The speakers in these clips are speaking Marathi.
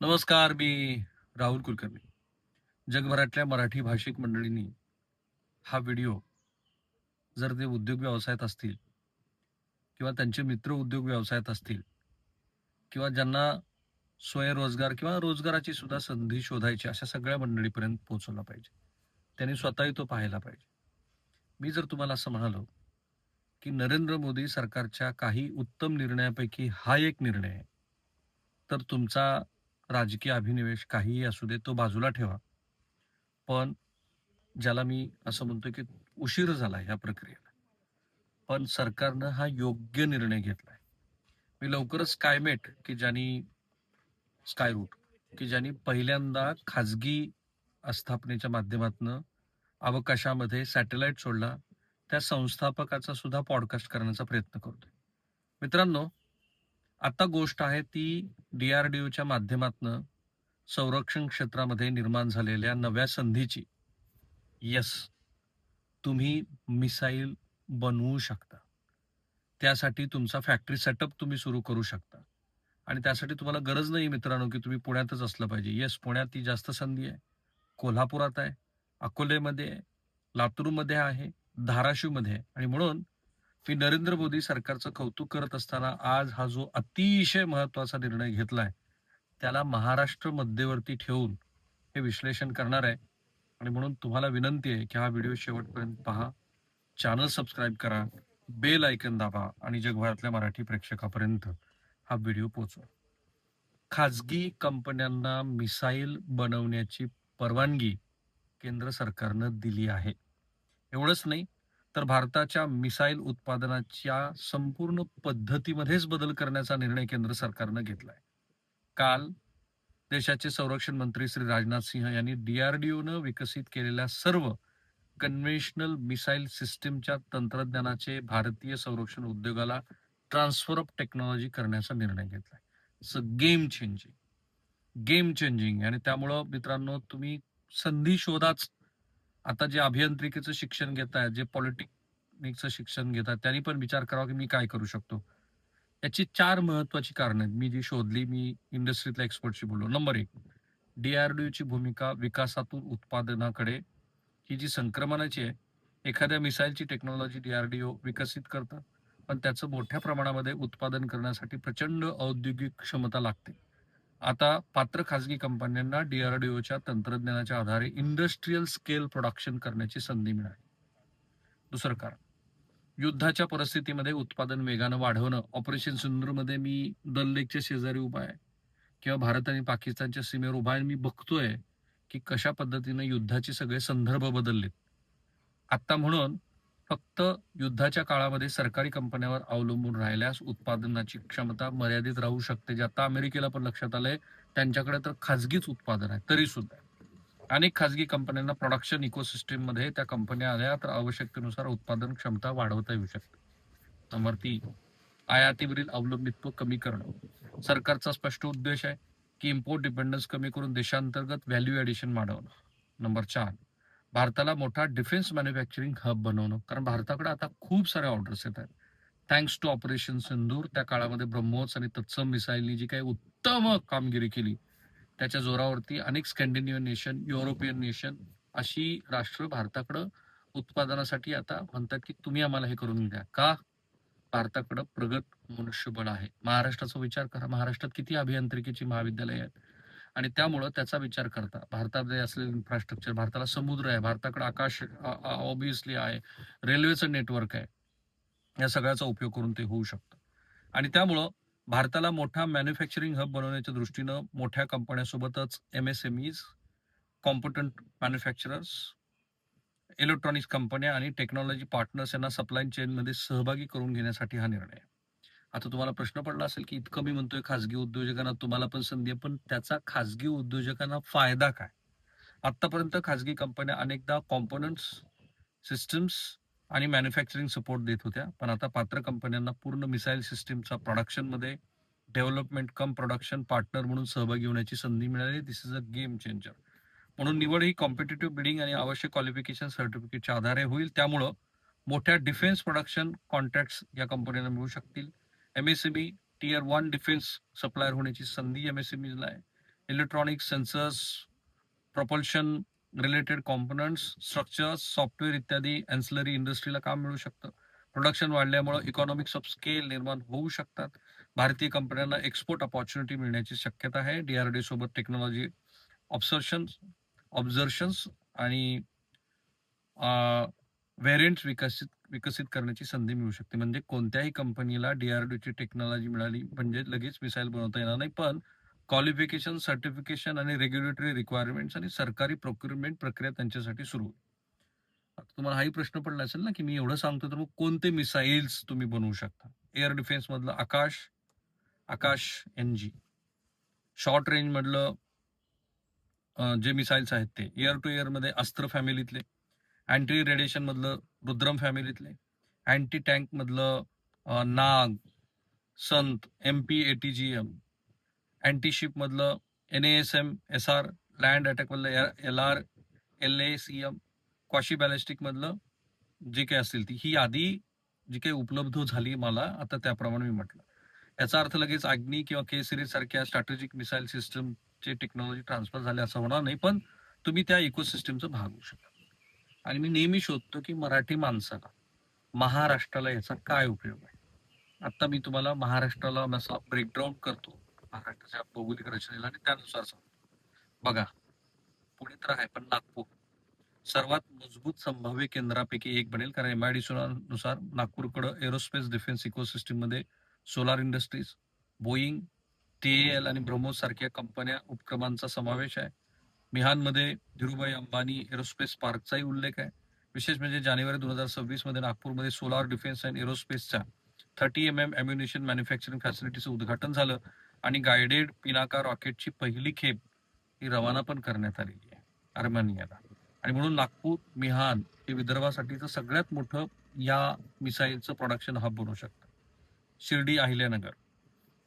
नमस्कार, मी राहुल कुलकर्णी. जगभरातल्या मराठी भाषिक मंडळींनी हा व्हिडिओ जर ते उद्योग व्यवसायात असतील किंवा त्यांचे मित्र उद्योग व्यवसायात असतील किंवा ज्यांना स्वयंरोजगार किंवा रोजगाराची सुद्धा संधी शोधायची अशा सगळ्या मंडळीपर्यंत पोहोचवला पाहिजे. त्यांनी स्वतःही तो पाहायला पाहिजे. मी जर तुम्हाला असं म्हणालो, की नरेंद्र मोदी सरकारच्या काही उत्तम निर्णयापैकी हा एक निर्णय आहे, तर तुमचा राजकीय अभिनिवेश काहीही असू दे, तो बाजूला ठेवा. पण ज्याला मी असं म्हणतो की उशीर झाला ह्या प्रक्रियेला. पण सरकारनं हा योग्य निर्णय घेतलाय. मी लवकरच स्कायमेट की ज्यांनी स्कायरूट की ज्यांनी पहिल्यांदा खाजगी आस्थापनेच्या माध्यमातून अवकाशामध्ये सॅटेलाइट सोडला, त्या संस्थापकाचा सुद्धा पॉडकास्ट करण्याचा प्रयत्न करतोय. मित्रांनो, आता गोष्ट आहे ती DRDOच्या माध्यमातून संरक्षण क्षेत्रामध्ये निर्माण झालेल्या नव्या संधीची. येस, तुम्ही मिसाईल बनवू शकता. त्यासाठी तुमचा फॅक्टरी सेटअप तुम्ही सुरू करू शकता. आणि त्यासाठी तुम्हाला गरज नाही मित्रांनो, की तुम्ही पुण्यातच असलं पाहिजे. येस, पुण्यात ती जास्त संधी आहे. कोल्हापुरात आहे, अकोलेमध्ये आहे, लातूरमध्ये आहे, धाराशिवमध्ये आहे. आणि म्हणून मी नरेंद्र मोदी सरकारचं कौतुक करत असताना आज हा जो अतिशय महत्त्वाचा निर्णय घेतलाय, त्याला महाराष्ट्र मध्यवर्ती ठेवून हे विश्लेषण करणार आहे. आणि म्हणून तुम्हाला विनंती आहे, की हा व्हिडिओ शेवटपर्यंत पहा. चॅनल सबस्क्राईब करा, बेल आयकन दाबा आणि जगभरातल्या मराठी प्रेक्षकापर्यंत हा व्हिडिओ पोहोचवा. खाजगी कंपन्यांना मिसाईल बनवण्याची परवानगी केंद्र सरकारनं दिली आहे. एवढंच नाही, तर भारताच्या मिसाईल उत्पादनाच्या संपूर्ण पद्धतीमध्येच बदल करण्याचा निर्णय केंद्र सरकारनं घेतलाय. काल देशाचे संरक्षण मंत्री श्री राजनाथ सिंह यांनी DRDOनं विकसित केलेल्या सर्व कन्व्हेन्शनल मिसाईल सिस्टीमच्या तंत्रज्ञानाचे भारतीय संरक्षण उद्योगाला ट्रान्सफर ऑफ टेक्नॉलॉजी करण्याचा निर्णय घेतलाय. Game changing, game changing. आणि त्यामुळं मित्रांनो, तुम्ही संधी शोधाच. आता जे अभियांत्रिकीचं शिक्षण घेताय, जे पॉलिटेक्निकचं शिक्षण घेतात, त्यांनी पण विचार करावा की मी काय करू शकतो. याची 4 महत्वाची कारणं आहेत. मी जी शोधली, मी इंडस्ट्रीतल्या एक्सपर्टशी बोललो. नंबर 1, DRDOची भूमिका विकासातून उत्पादनाकडे ही जी संक्रमणाची आहे. एखाद्या मिसाईलची टेक्नॉलॉजी DRDO विकसित करतं, पण त्याचं मोठ्या प्रमाणामध्ये उत्पादन करण्यासाठी प्रचंड औद्योगिक क्षमता लागते. आता पात्र खाजगी कंपन्यांना DRDOच्या तंत्रज्ञानाच्या आधारे इंडस्ट्रियल स्केल प्रोडक्शन करण्याची संधी मिळाली. दुसरं कारण, युद्धाच्या परिस्थितीमध्ये उत्पादन वेगानं वाढवणं. ऑपरेशन सिंधूरमध्ये मी दल लेकच्या शेजारी उभा आहे किंवा भारत आणि पाकिस्तानच्या सीमेवर उभा आहे. मी बघतोय की कशा पद्धतीने युद्धाचे सगळे संदर्भ बदललेत. आता म्हणून फक्त युद्धाच्या काळामध्ये सरकारी कंपन्यांवर अवलंबून राहिल्यास उत्पादनाची क्षमता मर्यादित राहू शकते. जे आता अमेरिकेला पण लक्षात आलंय, त्यांच्याकडे तर खाजगीच उत्पादन आहे. तरी सुद्धा अनेक खाजगी कंपन्यांना प्रोडक्शन इकोसिस्टीम मध्ये त्या कंपन्या आल्या तर आवश्यकतेनुसार उत्पादन क्षमता वाढवता येऊ शकते. नंबर 3, आयातीवरील अवलंबित्व कमी करणं. सरकारचा स्पष्ट उद्देश आहे की इम्पोर्ट डिपेंडन्स कमी करून देशांतर्गत व्हॅल्यू ॲडिशन वाढवणं. नंबर 4, भारताला मोठा डिफेन्स मॅन्युफॅक्चरिंग हब बनवणं. कारण भारताकडे आता खूप साऱ्या ऑर्डर्स येत आहेत. थँक्स टू ऑपरेशन सिंदूर, त्या काळामध्ये ब्रह्मोस आणि तत्सम मिसाईलनी जी काही उत्तम कामगिरी केली, त्याच्या जोरावरती अनेक स्कॅन्डिनेव्हियन नेशन, युरोपियन नेशन अशी राष्ट्र भारताकडं उत्पादनासाठी आता म्हणतात की तुम्ही आम्हाला हे करून द्या. का? भारताकडं प्रगत मनुष्यबळ आहे. महाराष्ट्राचा विचार करा, महाराष्ट्रात किती अभियांत्रिकीची महाविद्यालय आहेत. आणि त्यामुळं त्याचा विचार करता भारतामध्ये असलेलं इन्फ्रास्ट्रक्चर, भारताला समुद्र आहे, भारताकडे आकाश ऑब्विसली आहे, रेल्वेचं नेटवर्क आहे. या सगळ्याचा उपयोग करून ते होऊ शकतं. आणि त्यामुळं भारताला मोठा मॅन्युफॅक्चरिंग हब बनवण्याच्या दृष्टीनं मोठ्या कंपन्यांसोबतच MSMEs, कॉम्पिटंट मॅन्युफॅक्चरर्स, इलेक्ट्रॉनिक्स कंपन्या आणि टेक्नॉलॉजी पार्टनर्स यांना सप्लाय चेनमध्ये सहभागी करून घेण्यासाठी हा निर्णय आहे. आता तुम्हाला प्रश्न पडला असेल की इतकं मी म्हणतोय खाजगी उद्योजकांना तुम्हाला पण संधी आहे, पण त्याचा खाजगी उद्योजकांना फायदा काय? आतापर्यंत खाजगी कंपन्या अनेकदा कॉम्पोनंट्स, सिस्टम्स आणि मॅन्युफॅक्चरिंग सपोर्ट देत होत्या, पण आता पात्र कंपन्यांना पूर्ण मिसाईल सिस्टीमचा प्रोडक्शनमध्ये डेव्हलपमेंट कम प्रोडक्शन पार्टनर म्हणून सहभागी होण्याची संधी मिळाली. दिस इज अ गेम चेंजर. म्हणून निवड ही कॉम्पिटेटिव्ह बिडिंग आणि आवश्यक क्वालिफिकेशन सर्टिफिकेटच्या आधारे होईल. त्यामुळं मोठ्या डिफेन्स प्रोडक्शन कॉन्ट्रॅक्ट्स या कंपन्यांना मिळू शकतील. MSME टियर 1 डिफेन्स सप्लायर होण्याची संधी MSMEला आहे. Electronic sensors, propulsion related components, structures, software इत्यादी अँसिलरी इंडस्ट्रीला काम मिळू शकतं. प्रोडक्शन वाढल्यामुळे इकॉनॉमिक्स ऑफ स्केल निर्माण होऊ शकतात. भारतीय कंपन्यांना एक्सपोर्ट अपॉर्च्युनिटी मिळण्याची शक्यता आहे. DRDO सोबत टेक्नॉलॉजी ऑब्झर्शन्स आणि व्हेरियंट्स विकसित विकसित करण्याची संधी मिळू शकते. म्हणजे कोणत्याही कंपनीला DRDOची टेक्नॉलॉजी मिळाली म्हणजे लगेच मिसाईल बनवता येणार नाही. पण क्वालिफिकेशन, सर्टिफिकेशन आणि रेग्युलेटरी रिक्वायरमेंट्स आणि सरकारी प्रोक्युरमेंट प्रक्रिया त्यांच्यासाठी सुरू होईल. आता तुम्हाला हाही प्रश्न पडला असेल ना, की मी एवढं सांगतो तर मग कोणते मिसाईल्स तुम्ही बनवू शकता? एअर डिफेन्स मधलं आकाश NG, शॉर्ट रेंज मधलं जे मिसाईल्स आहेत ते एअर टू एअर मध्ये अस्त्र फॅमिलीतले, अँटी रेडिएशन मधलं रुद्रम फॅमिलीतले, अँटी टँक मधलं नाग, संत, MP-ATGM, अँटी शिप मधलं NASM SR, लँड अटॅक मधलं LR LACM, क्वाशी बॅलिस्टिक मधलं जे काही असतील ती ही यादी जी काही उपलब्ध झाली मला आता त्याप्रमाणे मी म्हटलं. याचा अर्थ लगेच अग्नी किंवा K सिरीज सारख्या स्ट्रॅटेजिक मिसाईल सिस्टमचे टेक्नॉलॉजी ट्रान्सफर झाले असं होणार नाही, पण तुम्ही त्या इकोसिस्टमचा भाग होऊ शकता. आणि मी नेहमी शोधतो की मराठी माणसाला महाराष्ट्राला याचा काय उपयोग आहे. आता मी तुम्हाला महाराष्ट्राला असा ब्रेकडाऊन करतो महाराष्ट्राच्या भौगोलिक रचनेला आणि त्यानुसार सांगतो. बघा, पुणे तर आहे पण नागपूर सर्वात मजबूत संभाव्य केंद्रापैकी एक बनेल, कारण MIDC नुसार नागपूरकडं एरोस्पेस डिफेन्स इकोसिस्टीम मध्ये सोलार इंडस्ट्रीज, बोईंग, TAL आणि ब्रह्मोस सारख्या कंपन्या उपक्रमांचा समावेश आहे. मिहानमध्ये धीरूभाई अंबानी एरोस्पेस पार्कचाही उल्लेख आहे. विशेष म्हणजे जानेवारी 2026 मध्ये नागपूरमध्ये सोलार डिफेन्स अँड एरोस्पेसच्या 30 अम्युनिशन मॅन्युफॅक्चरिंग फॅसिलिटीचं उद्घाटन झालं आणि गायडेड पिनाका रॉकेटची पहिली खेप ही रवाना पण करण्यात आलेली आहे अर्मेनियाला. आणि म्हणून नागपूर मिहान हे विदर्भासाठीचं सगळ्यात मोठं या मिसाईलचं प्रोडक्शन हब बनू शकतं. शिर्डी अहिल्यानगर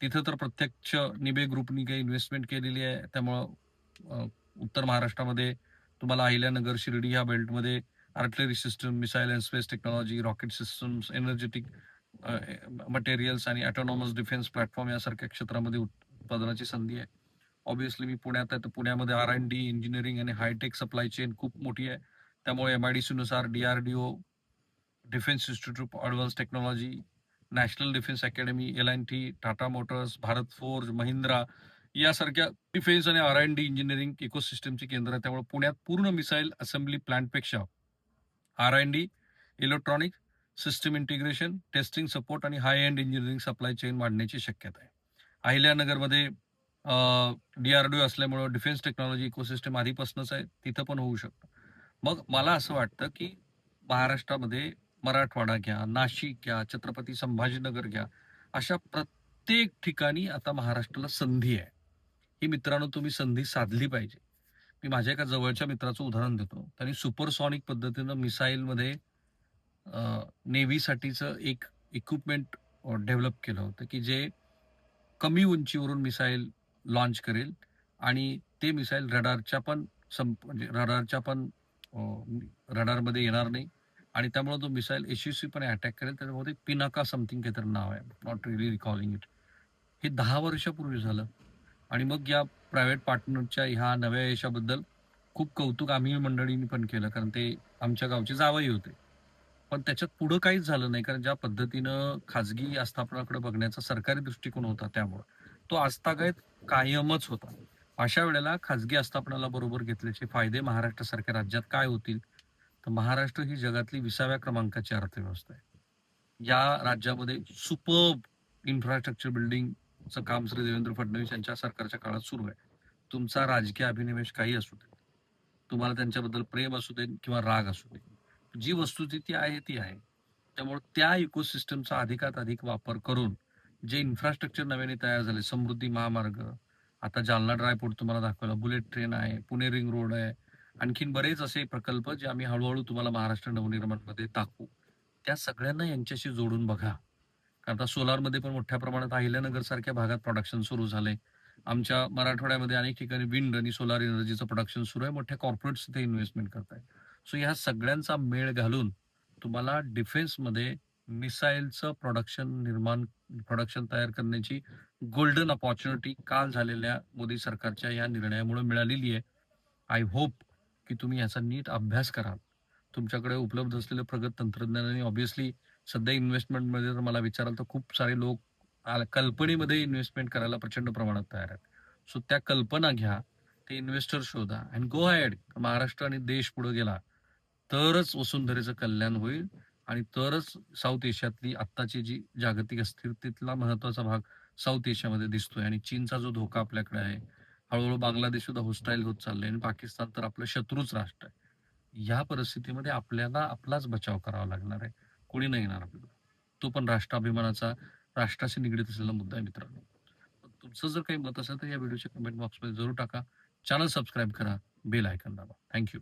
तिथं तर प्रत्यक्ष निबे ग्रुपनी काही इन्व्हेस्टमेंट केलेली आहे. त्यामुळं उत्तर महाराष्ट्रामध्ये तुम्हाला अहिल्यानगर शिर्डी ह्या बेल्टमध्ये artillery system, missile and space technology, rocket systems, energetic materials आणि ऑटोनॉमस डिफेन्स प्लॅटफॉर्म यासारख्या क्षेत्रामध्ये उत्पादनाची संधी आहे. ऑब्व्हियसली मी पुण्यात आहे तर पुण्यामध्ये R&D, इंजिनिअरिंग आणि हायटेक सप्लाय चेन खूप मोठी आहे. त्यामुळे MIDC नुसार DRDO, defence institute of advance technology, national defence academy, LNT, Tata Motors, Bharat forge, Mahindra यासारख्या डिफेन्स आणि R&D इंजिनिअरिंग इकोसिस्टमची केंद्र आहे. त्यामुळे पुण्यात पूर्ण मिसाईल असेंब्ली प्लांटपेक्षा R&D, electronic system integration, testing support आणि high end engineering supply chain वाढण्याची शक्यता आहे. अहिल्यानगरमध्ये DRDO असल्यामुळं डिफेन्स टेक्नॉलॉजी इकोसिस्टम आधीपासूनच आहे, तिथं पण होऊ शकतं. मग मला असं वाटतं की महाराष्ट्रामध्ये मराठवाडा घ्या, नाशिक घ्या, छत्रपती संभाजीनगर घ्या, अशा प्रत्येक ठिकाणी आता महाराष्ट्राला संधी आहे. ही मित्रांनो तुम्ही संधी साधली पाहिजे. मी माझ्या एका जवळच्या मित्राचं उदाहरण देतो. त्यांनी सुपरसॉनिक पद्धतीनं मिसाईलमध्ये नेव्हीसाठीचं एक इक्विपमेंट डेव्हलप केलं होतं की जे कमी उंचीवरून मिसाईल लॉन्च करेल आणि ते मिसाईल म्हणजे रडारच्या पण रडारमध्ये येणार नाही आणि त्यामुळे तो मिसाईल यशस्वीपणे अटॅक करेल. त्याच्यामध्ये पिनाका समथिंग काहीतरी नाव आहे, नॉट रिअली रिकॉलिंग इट. हे 10 वर्षापूर्वी झालं आणि मग या प्रायव्हेट पार्टनरच्या ह्या नव्या यशाबद्दल खूप कौतुक आम्ही मंडळींनी पण केलं, कारण ते आमच्या गावचे जावई होते. पण त्याच्यात पुढं काहीच झालं नाही, कारण ज्या पद्धतीनं खाजगी आस्थापनाकडे बघण्याचा सरकारी दृष्टिकोन होता त्यामुळं तो आजतागायत कायमच होता. अशा वेळेला खाजगी आस्थापनाला बरोबर घेतल्याचे फायदे महाराष्ट्रासारख्या राज्यात काय होतील? तर महाराष्ट्र ही जगातली 20व्या क्रमांकाची अर्थव्यवस्था आहे. या राज्यामध्ये सुपर्ब इन्फ्रास्ट्रक्चर बिल्डिंगचं काम श्री देवेंद्र फडणवीस यांच्या सरकारच्या काळात सुरू आहे. तुमचा राजकीय अभिनिवेश काही असू दे, तुम्हाला त्यांच्याबद्दल प्रेम असू दे किंवा राग असू दे, जी वस्तुस्थिती आहे ती आहे. त्यामुळे त्या इकोसिस्टमचा अधिकात अधिक वापर करून जे इन्फ्रास्ट्रक्चर नव्याने तयार झाले, समृद्धी महामार्ग, आता जालना ड्रायपोर्ट तुम्हाला दाखवला, बुलेट ट्रेन आहे, पुणे रिंग रोड आहे, आणखीन बरेच असे प्रकल्प जे आम्ही हळूहळू तुम्हाला महाराष्ट्र नवनिर्माणमध्ये दाखवू. त्या सगळ्यांना यांच्याशी जोडून बघा. कारण आता सोलारमध्ये पण मोठ्या प्रमाणात अहिल्यानगर सारख्या भागात प्रोडक्शन सुरू झालंय. आमच्या मराठवाड्यामध्ये अनेक ठिकाणी विंड आणि सोलार एनर्जीचं प्रोडक्शन सुरू आहे. मोठ्या कॉर्पोरेट्स इथे इन्व्हेस्टमेंट करताय. सो ह्या सगळ्यांचा मेळ घालून तुम्हाला डिफेन्समध्ये मिसाईलचं प्रोडक्शन तयार करण्याची गोल्डन अपॉर्च्युनिटी काल झालेल्या मोदी सरकारच्या या निर्णयामुळे मिळालेली आहे. आय होप की तुम्ही याचा नीट अभ्यास कराल. तुमच्याकडे उपलब्ध असलेलं प्रगत तंत्रज्ञानाने ऑब्व्हियसली सध्या इन्व्हेस्टमेंटमध्ये जर मला विचाराल तर खूप सारे लोक कल्पनेमध्ये इन्व्हेस्टमेंट करायला प्रचंड प्रमाणात तयार आहेत. सो त्या कल्पना घ्या, ते इन्व्हेस्टर शोधा अँड गो अहेड. महाराष्ट्र आणि देश पुढे गेला तरच वसुंधरेचं कल्याण होईल आणि तरच साऊथ एशियातली आत्ताची जी जागतिक अस्थिरतेतला महत्वाचा भाग साऊथ एशियामध्ये दिसतोय आणि चीनचा जो धोका आपल्याकडे आहे, हळूहळू बांगलादेश सुद्धा होस्टाईल होत चाललंय आणि पाकिस्तान तर आपलं शत्रूच राष्ट्र आहे. ह्या परिस्थितीमध्ये आपल्याला आपलाच बचाव करावा लागणार आहे. कोणी नाही येणार आपल्याला. तो पण राष्ट्राभिमानाचा, राष्ट्राशी निगडीत असलेला मुद्दा आहे मित्रांनो. तुमचं जर काही मत असेल तर या व्हिडिओच्या कमेंट बॉक्समध्ये जरूर टाका. चॅनल सबस्क्राईब करा, बेल आयकॉन दाबा. Thank you.